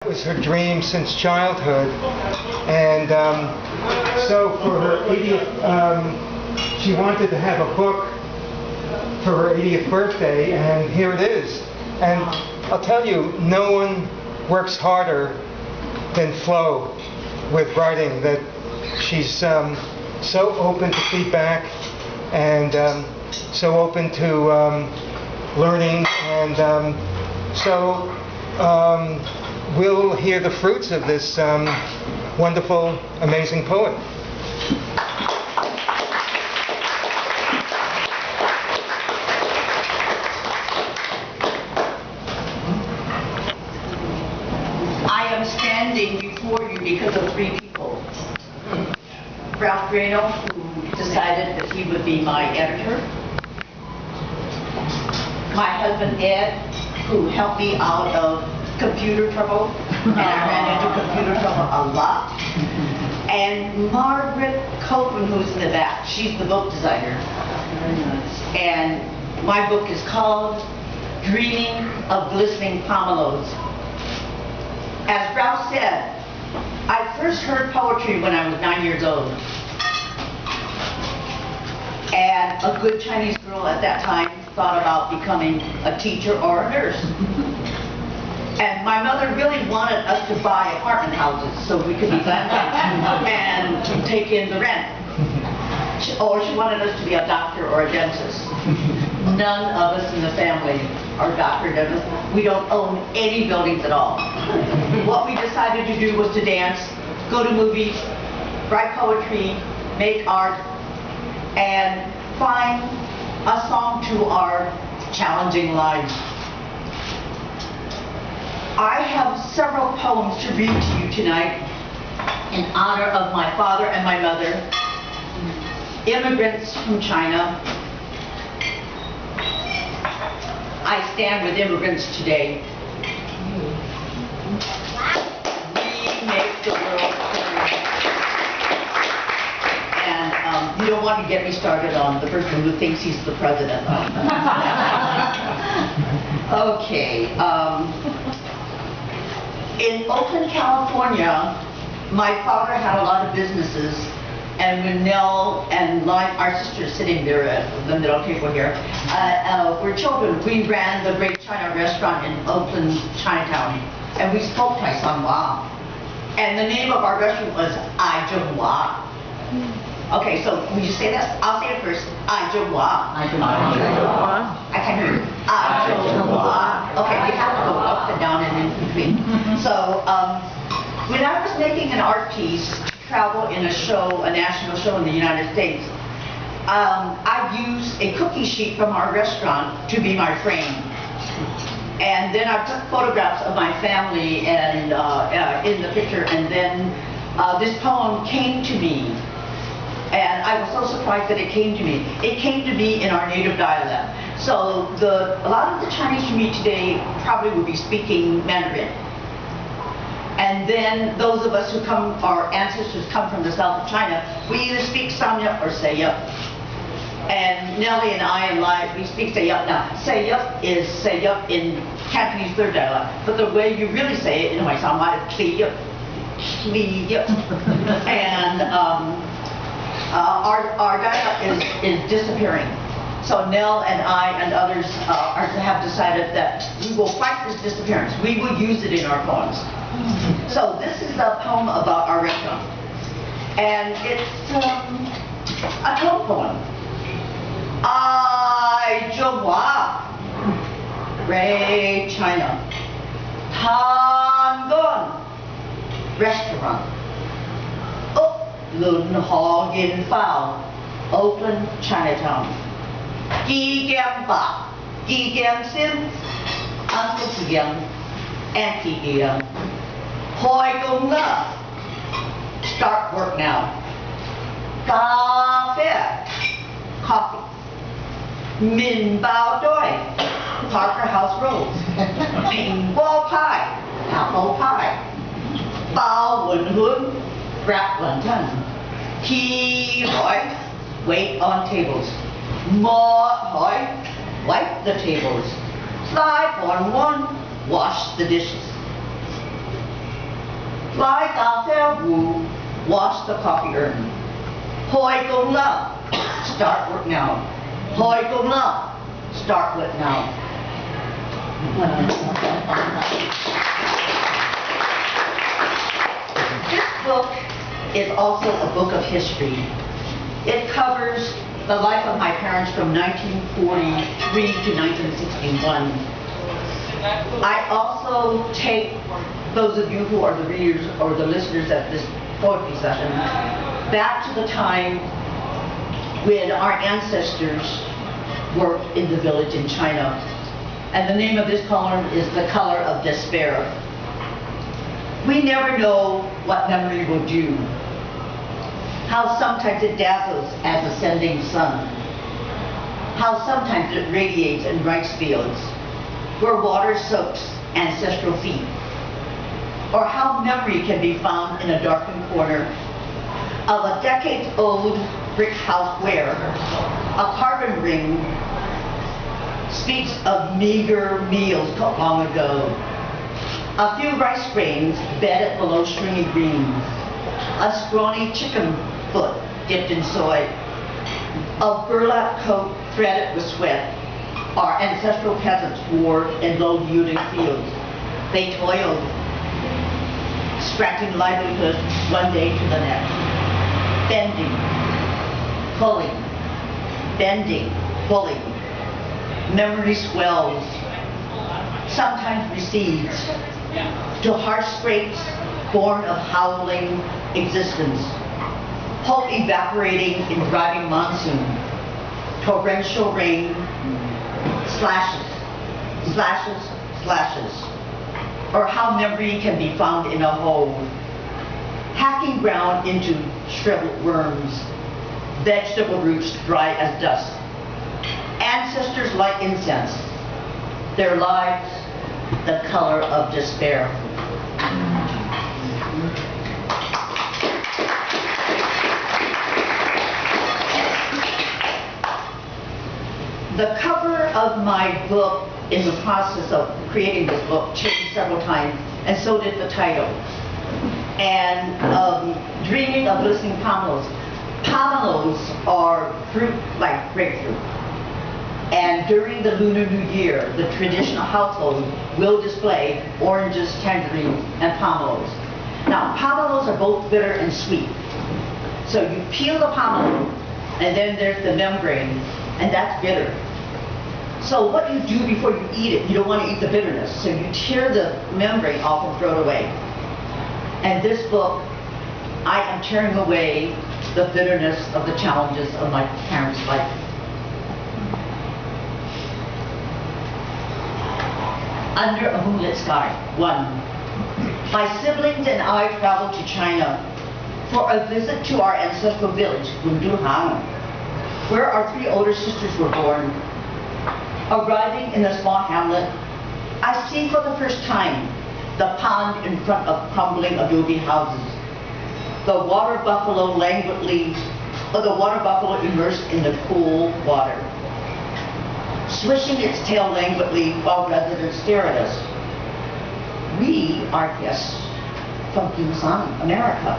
It was her dream since childhood, and so for her 80th, she wanted to have a book for her 80th birthday, and here it is. And I'll tell you, no one works harder than Flo with writing. That she's so open to feedback and so open to learning, and so we'll hear the fruits of this wonderful, amazing poet. I am standing before you because of three people. Ralph Dranow, who decided that he would be my editor. My husband Ed, who helped me out of computer trouble, and I ran into computer trouble a lot. And Margaret Copeland, who's in the back, she's the book designer. And my book is called Dreaming of Glistening Pomelos. As Ralph said, I first heard poetry when I was 9 years old. And a good Chinese girl at that time thought about becoming a teacher or a nurse. And my mother really wanted us to buy apartment houses so we could be landlords and take in the rent. Or she wanted us to be a doctor or a dentist. None of us in the family are doctor or dentists. We don't own any buildings at all. What we decided to do was to dance, go to movies, write poetry, make art, and find a song to our challenging lives. I have several poems to read to you tonight in honor of my father and my mother, immigrants from China. I stand with immigrants today. We make the world free. And you don't want to get me started on the person who thinks he's the president. Okay. In Oakland, California, my father had a lot of businesses, and when Nell and our sister sitting there at the middle table here, were children, we ran the Great China restaurant in Oakland, Chinatown, and we spoke Taishanhua. And the name of our restaurant was Ai Zhenghua. Okay, so will you say that? I'll say it first. Ai Zhenghua. I can't hear you. Ai Zhenghua. Okay, you have to go up and down and in between. So, when I was making an art piece to travel in a show, a national show in the United States, I used a cookie sheet from our restaurant to be my frame. And then I took photographs of my family and in the picture, and then this poem came to me. And I was so surprised that it came to me. It came to me in our native dialect. So a lot of the Chinese you meet today probably will be speaking Mandarin. And then those of us who come, our ancestors come from the south of China, we either speak Samyup or Sayup. And Nellie and I and Lai, we speak Sayup now. Sayup is Sayup in Cantonese third dialect, but the way you really say it in Huaisangma is Kliyup. Kliyup. And our dialect is disappearing. So Nell and I and others have decided that we will fight this disappearance. We will use it in our poems. So this is a poem about our restaurant. And it's a tone poem. Ai Zhenghua, Great China, Tangon, Restaurant. Lun Ho Yin Fao, Oakland, Chinatown. Gi Giang Ba, Gi Giang Sim, Uncle Giang, Auntie Giang. Hoi Gong Le, start work now. Cafe, coffee. Min Bao Doi, Parker House Road. Ping Bo Pie, apple pie. Bao Wen Hun, Wrap Wonton. He Hoi, wait on tables. Mo Hoi, wipe the tables. Slide on one, wash the dishes. Buy Cafe Wu, wash the coffee urn. Hoi Gong La, start work now. Hoi Gong La, start work now. This book is also a book of history. It covers the life of my parents from 1943 to 1961. I also take those of you who are the readers or the listeners at this poetry session back to the time when our ancestors worked in the village in China. And the name of this poem is The Color of Despair. We never know what memory will do. How sometimes it dazzles as a sending sun. How sometimes it radiates in rice fields where water soaks ancestral feet. Or how memory can be found in a darkened corner of a decades-old brick house where a carbon ring speaks of meager meals cooked long ago. A few rice grains bedded below stringy greens. A scrawny chicken foot dipped in soy. A burlap coat threaded with sweat our ancestral peasants wore in low-yielding fields. They toiled, scratching livelihood one day to the next. Bending, pulling, bending, pulling. Memory swells, sometimes recedes, to harsh scrapes born of howling existence. Hope evaporating in driving monsoon, torrential rain, slashes, slashes, slashes. Or how memory can be found in a hole, hacking ground into shriveled worms, vegetable roots dry as dust. Ancestors like incense, their lives the color of despair. The cover of my book in the process of creating this book changed several times, and so did the title. And Dreaming of Glistening Pomelos. Pomelos are fruit like grapefruit. And during the Lunar New Year, the traditional household will display oranges, tangerines, and pomelos. Now, pomelos are both bitter and sweet. So you peel the pomelo, and then there's the membrane, and that's bitter. So what you do before you eat it, you don't want to eat the bitterness, so you tear the membrane off and throw it away. And this book, I am tearing away the bitterness of the challenges of my parents' life. Under a moonlit sky. 1. My siblings and I traveled to China for a visit to our ancestral village, Dranow, where our 3 older sisters were born. Arriving in a small hamlet, I see for the first time the pond in front of crumbling adobe houses. The water buffalo immersed in the cool water, swishing its tail languidly while residents stare at us. We are guests from Busan, America.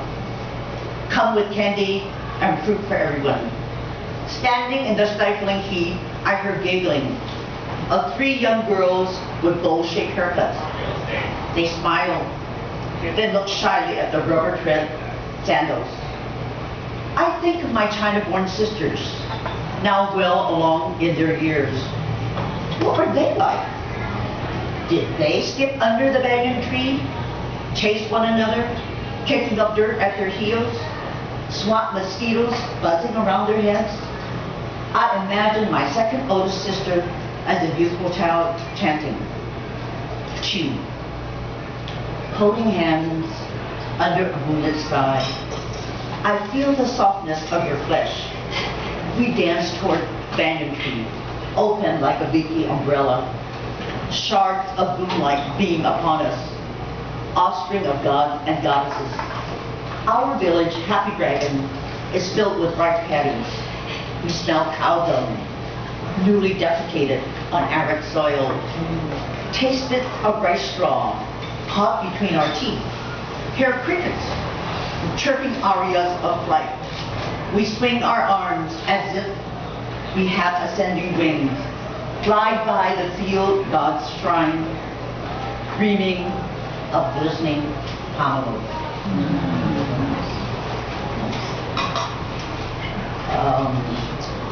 Come with candy and fruit for everyone. Standing in the stifling heat, I heard giggling of 3 young girls with bowl-shaped haircuts. They smiled, then looked shyly at the rubber tread sandals. I think of my China-born sisters, now well along in their years. What were they like? Did they skip under the banyan tree, chase one another, kicking up dirt at their heels, swat mosquitoes buzzing around their heads? I imagine my second oldest sister as a youthful child chanting, "Chew," holding hands under a moonlit sky. I feel the softness of your flesh. We dance toward banyan tree, open like a leaky umbrella. Shards of moonlight beam upon us, offspring of gods and goddesses. Our village, Happy Dragon, is filled with ripe paddies. We smell cow dung, newly defecated on arid soil. Taste bits of rice straw, caught between our teeth. hear crickets, chirping arias of flight. We swing our arms as if we have ascending wings, glide by the field god's shrine, dreaming of glistening pomelos.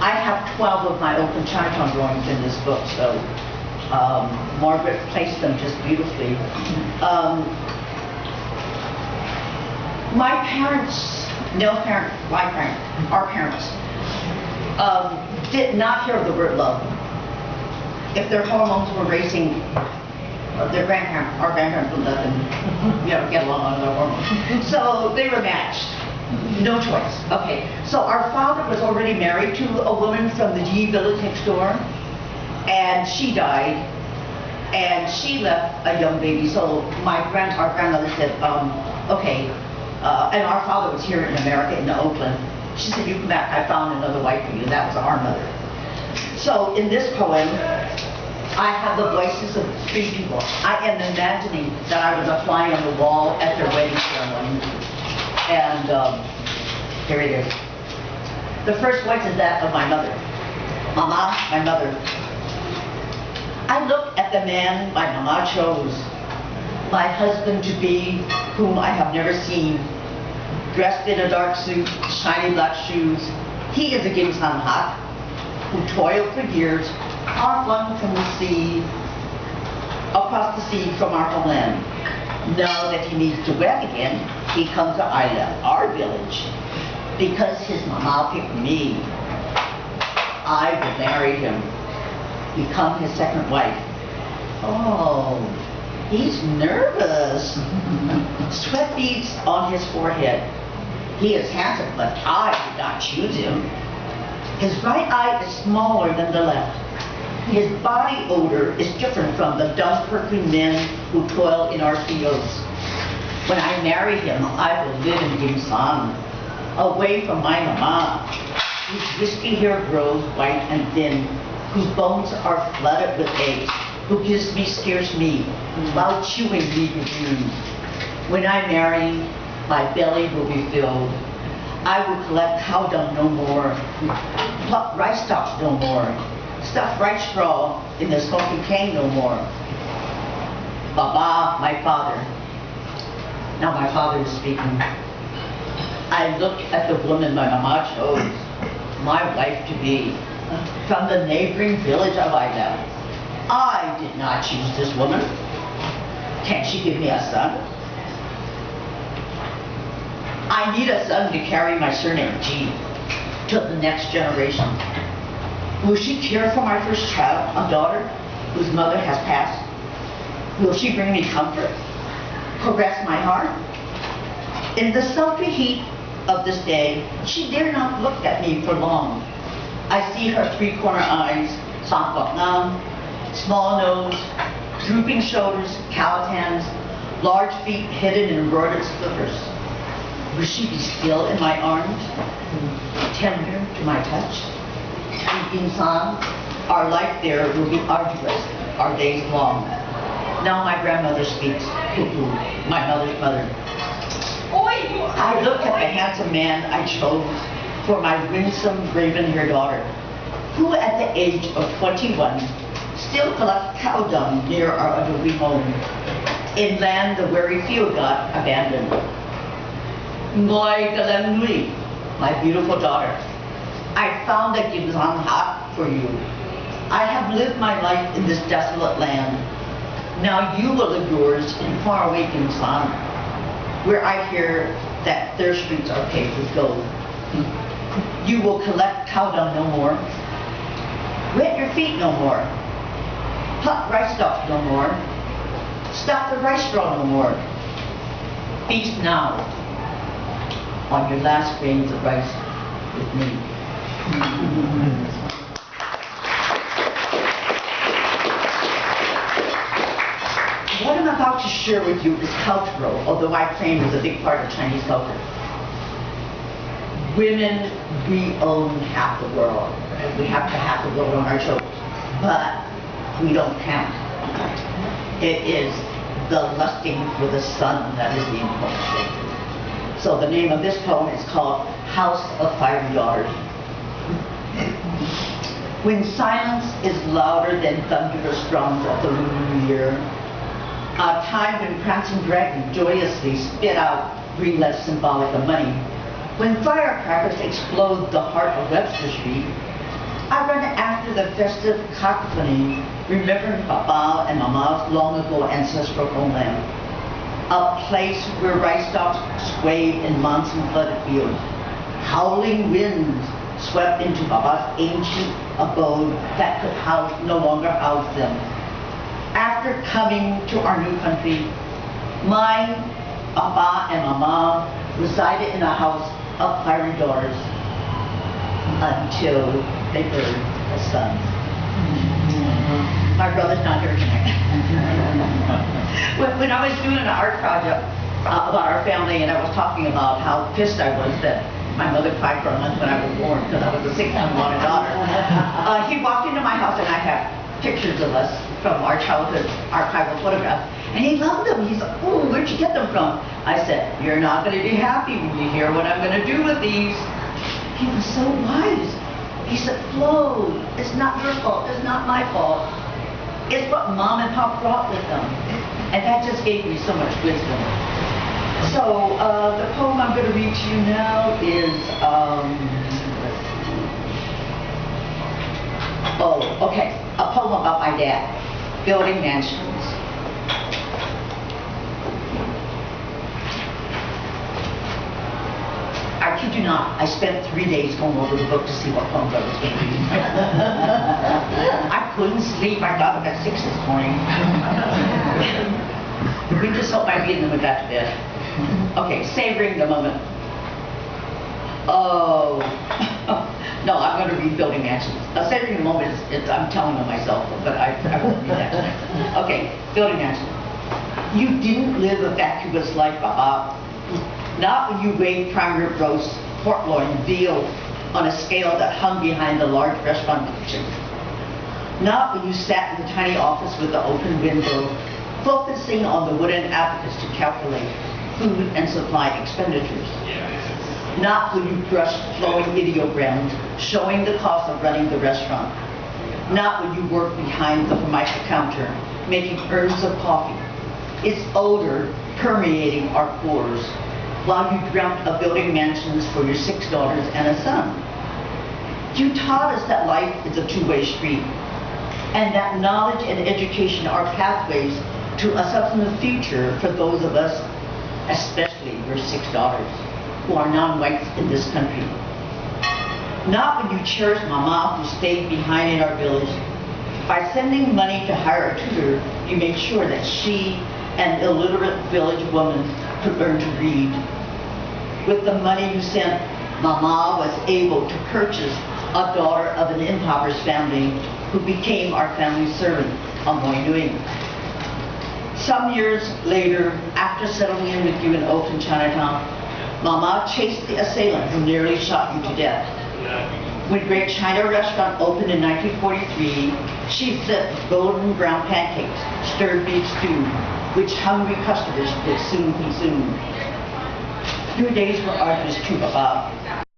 I have 12 of my open Chinatown drawings in this book, so Margaret placed them just beautifully. My parents, Nell's parents, my parents, our parents, did not hear the word love. If their hormones were racing, their grandparents, our grandparents would let them, get along on their hormones. So they were matched. No choice. Okay. So our father was already married to a woman from the G village next door, and she died, and she left a young baby. So our grandmother said, okay, and our father was here in America, in Oakland. She said, you come back, I found another wife for you. That was our mother. So in this poem, I have the voices of 3 people. I am imagining that I was a fly on the wall at their wedding ceremony. And here it is. The first voice is that of my mother. Mama, my mother. I look at the man my mama chose, my husband-to-be, whom I have never seen, dressed in a dark suit, shiny black shoes. He is a Gimsan Hak, who toiled for years, far-flung from the sea, across the sea from our homeland. Now that he needs to wed again, he comes to Isla, our village, because his mama picked me. I will marry him, become his second wife. Oh, he's nervous. Sweat beads on his forehead. He is handsome, but I did not choose him. His right eye is smaller than the left. His body odor is different from the dust-perfumed men who toil in our fields. When I marry him, I will live in Gimsan, away from my mama, whose wispy hair grows white and thin, whose bones are flooded with eggs, who gives me scarce meat, while chewing meager dreams. When I marry, my belly will be filled. I will collect cow dung no more, pluck rice stalks no more, stuff rice straw in the smoking cane no more. Baba, my father. Now my father is speaking. I look at the woman my mama chose, my wife to be, from the neighboring village of Ida. I did not choose this woman. Can't she give me a son? I need a son to carry my surname, G, to the next generation. Will she care for my first child, a daughter whose mother has passed? Will she bring me comfort, caress my heart? In the sultry heat of this day, she dare not look at me for long. I see her 3-corner eyes, small nose, drooping shoulders, calloused hands, large feet hidden in embroidered slippers. Will she be still in my arms, tender to my touch? In Insan, our life there will be arduous, our days long. Now my grandmother speaks, Cuckoo, my mother's mother. I look at the handsome man I chose for my winsome, raven-haired daughter, who at the age of 21 still collects cow dung near our adobe home, in land the weary field god abandoned. Ngoy Galem Nui, my beautiful daughter, I found a Gimsan Hak for you. I have lived my life in this desolate land. Now you will live yours in faraway Gimsan, where I hear that their streets are paved with gold. You will collect cow dung no more, wet your feet no more, pluck rice stalks no more, stuff the rice straw no more. Feast now on your last grains of rice with me. What I'm about to share with you is cultural, although I claim it's a big part of Chinese culture. Women, we own half the world. We have to half the world on our shoulders, but we don't count. It is the lusting for the sun that is being cultivated. So the name of this poem is called House of Fiery Daughters. When silence is louder than thunderous drums of the lunar year, a time when prancing dragons joyously spit out green lead symbolic of money, when firecrackers explode the heart of Webster Street, I run after the festive cacophony, remembering Papa and Mama's long ago ancestral homeland, a place where rice stalks swayed in monsoon-flooded fields. Howling winds swept into Papa's ancient abode that could no longer house them. After coming to our new country, my Papa and Mama resided in a house of fiery daughters until they burned the sun. My brother's not here tonight. When I was doing an art project about our family, and I was talking about how pissed I was that my mother cried for a month when I was born because I was a sixth unwanted daughter, he walked into my house, and I have pictures of us from our childhood archival photographs, and he loved them. He's like, "Oh, where'd you get them from?" I said, "You're not going to be happy when you hear what I'm going to do with these." He was so wise. He said, "Flo, it's not your fault. It's not my fault. It's what Mom and Pop brought with them." And that just gave me so much wisdom. So the poem I'm going to read to you now is, a poem about my dad, building mansions. I kid you not, I spent 3 days going over the book to see what poems I was going to read. I couldn't sleep. I got up at 6 this morning. We just hope by reading them we got to bed. Okay, savoring the moment. Oh, no, I'm going to read Building Mansions. Savoring the moment is I'm telling them myself, but I won't read that tonight. Okay, Building Mansions. You didn't live a vacuous life, Papa. Not when you weighed prime rib roast, pork loin, veal on a scale that hung behind the large restaurant kitchen. Not when you sat in the tiny office with the open window, focusing on the wooden abacus to calculate food and supply expenditures. Not when you brushed flowing ideograms, showing the cost of running the restaurant. Not when you worked behind the formica counter, making urns of coffee, its odor permeating our pores, while you dreamt of building mansions for your 6 daughters and a son. You taught us that life is a two-way street, and that knowledge and education are pathways to a substantive future for those of us, especially your 6 daughters, who are non-whites in this country. Not when you cherished Mama, who stayed behind in our village. By sending money to hire a tutor, you made sure that she, an illiterate village woman, could learn to read. With the money you sent, Mama was able to purchase a daughter of an impoverished family who became our family servant on Moy Nui. Some years later, after settling in with you in Oakland, Chinatown, Mama chased the assailant who nearly shot you to death. When Great China Restaurant opened in 1943, she flipped golden brown pancakes, stirred beef stew, which hungry customers would soon consume. Your days were arduous too, Papa.